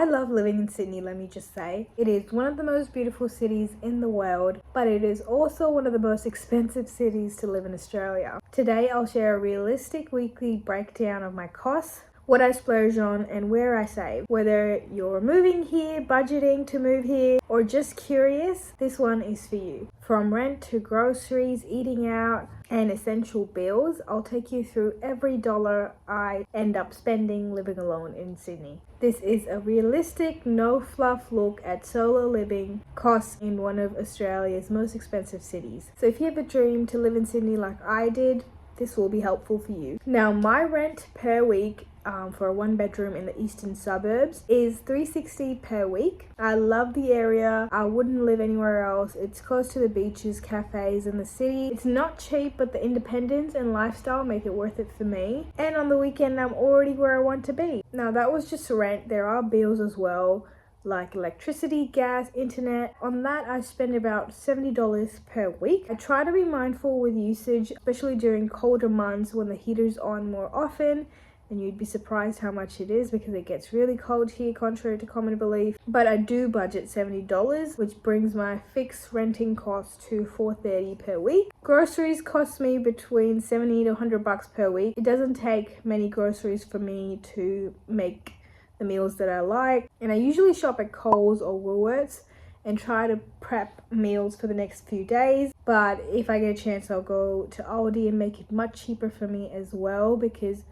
I love living in Sydney, let me just say. It is one of the most beautiful cities in the world, but it is also one of the most expensive cities to live in Australia. Today I'll share a realistic weekly breakdown of my costs, what I splurge on, and where I save. Whether you're moving here, budgeting to move here, or just curious, this one is for you. From rent to groceries, eating out, and essential bills, I'll take you through every dollar I end up spending living alone in Sydney. This is a realistic, no fluff look at solo living costs in one of Australia's most expensive cities. So if you have a dream to live in Sydney like I did, this will be helpful for you. Now, my rent per week for a 1-bedroom in the eastern suburbs is $360 per week. I love the area. I wouldn't live anywhere else. It's close to the beaches, cafes, and the city. It's not cheap, but the independence and lifestyle make it worth it for me. And on the weekend, I'm already where I want to be. Now, that was just rent. There are bills as well, like electricity, gas, internet. On that, I spend about $70 per week. I try to be mindful with usage, especially during colder months when the heater's on more often, and you'd be surprised how much it is because it gets really cold here, contrary to common belief. But I do budget $70, which brings my fixed renting cost to $430 per week. Groceries cost me between $70 to $100 per week. It doesn't take many groceries for me to make the meals that I like, and I usually shop at Coles or Woolworths and try to prep meals for the next few days. But if I get a chance, I'll go to Aldi and make it much cheaper for me as well, because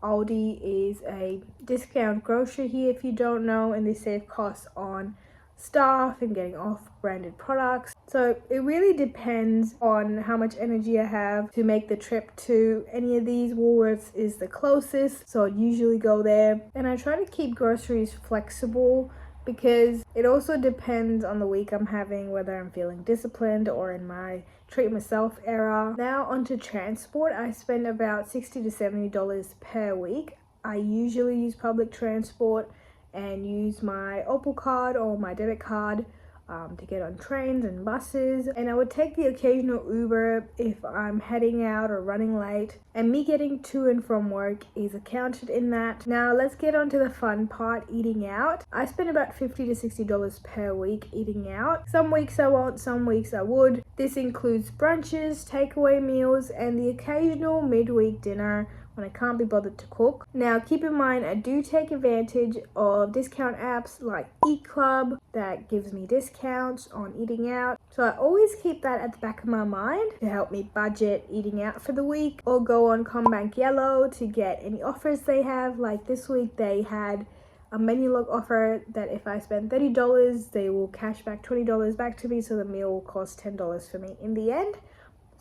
Aldi is a discount grocery here if you don't know, and they save costs on staff and getting off-branded products. So it really depends on how much energy I have to make the trip to any of these. Woolworths is the closest, so I'd usually go there. And I try to keep groceries flexible because it also depends on the week I'm having, whether I'm feeling disciplined or in my treat myself era. Now onto transport. I spend about $60 to $70 per week. I usually use public transport and use my Opal card or my debit card to get on trains and buses, and I would take the occasional Uber if I'm heading out or running late, and me getting to and from work is accounted in that. Now let's get on to the fun part, eating out. I spend about $50 to $60 per week eating out. Some weeks I won't, some weeks I would. This includes brunches, takeaway meals, and the occasional midweek dinner when I can't be bothered to cook. Now keep in mind, I do take advantage of discount apps like Eat Club that gives me discounts on eating out. So I always keep that at the back of my mind to help me budget eating out for the week, or go on CommBank Yellow to get any offers they have. Like this week they had a menu log offer that if I spend $30, they will cash back $20 back to me, so the meal will cost $10 for me in the end.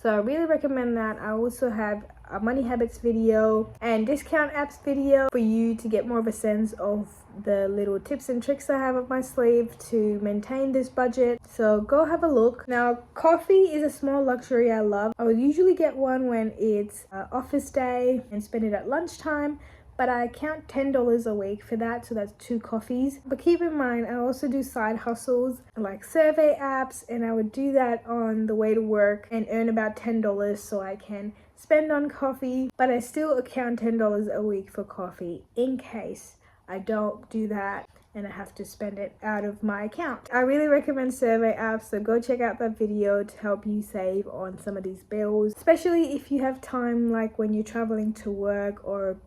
So I really recommend that. I also have a money habits video and discount apps video for you to get more of a sense of the little tips and tricks I have up my sleeve to maintain this budget. So go have a look. Now, coffee is a small luxury I love. I would usually get one when it's office day and spend it at lunchtime, but I account $10 a week for that, so that's 2 coffees. But keep in mind, I also do side hustles like survey apps, and I would do that on the way to work and earn about $10 so I can spend on coffee, but I still account $10 a week for coffee in case I don't do that and I have to spend it out of my account. I really recommend survey apps, so go check out that video to help you save on some of these bills, especially if you have time, like when you're traveling to work or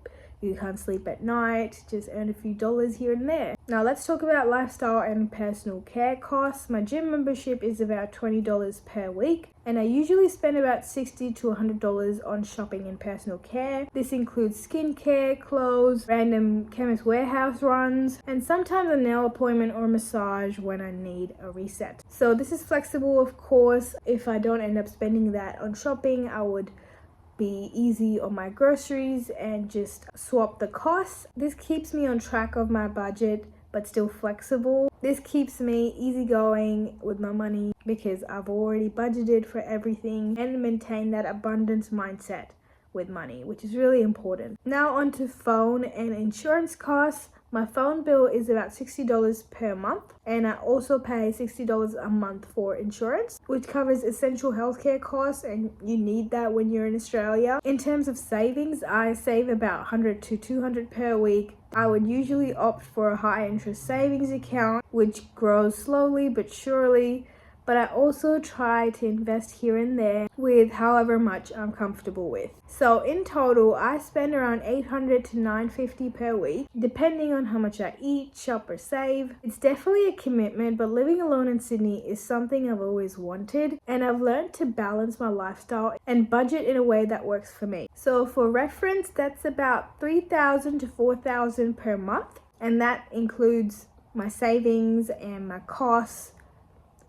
you can't sleep at night. Just earn a few dollars here and there. Now let's talk about lifestyle and personal care costs. My gym membership is about $20 per week, and I usually spend about $60 to $100 on shopping and personal care. This includes skincare, clothes, random Chemist Warehouse runs, and sometimes a nail appointment or massage when I need a reset. So this is flexible, of course. If I don't end up spending that on shopping, I would be easy on my groceries and just swap the costs. This keeps me on track of my budget but still flexible. This keeps me easygoing with my money because I've already budgeted for everything and maintain that abundance mindset with money, which is really important. Now onto phone and insurance costs. My phone bill is about $60 per month, and I also pay $60 a month for insurance, which covers essential healthcare costs, and you need that when you're in Australia. In terms of savings, I save about 100 to 200 per week. I would usually opt for a high interest savings account, which grows slowly but surely, but I also try to invest here and there with however much I'm comfortable with. So in total, I spend around $800 to $950 per week, depending on how much I eat, shop, or save. It's definitely a commitment, but living alone in Sydney is something I've always wanted, and I've learned to balance my lifestyle and budget in a way that works for me. So for reference, that's about $3,000 to $4,000 per month, and that includes my savings and my costs.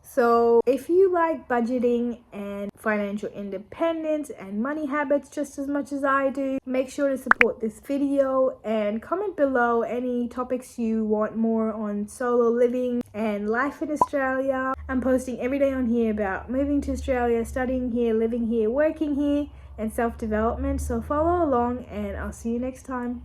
So if you like budgeting and financial independence and money habits just as much as I do, make sure to support this video and comment below any topics you want more on solo living and life in Australia. I'm posting every day on here about moving to Australia, studying here, living here, working here, and self-development. So follow along, and I'll see you next time.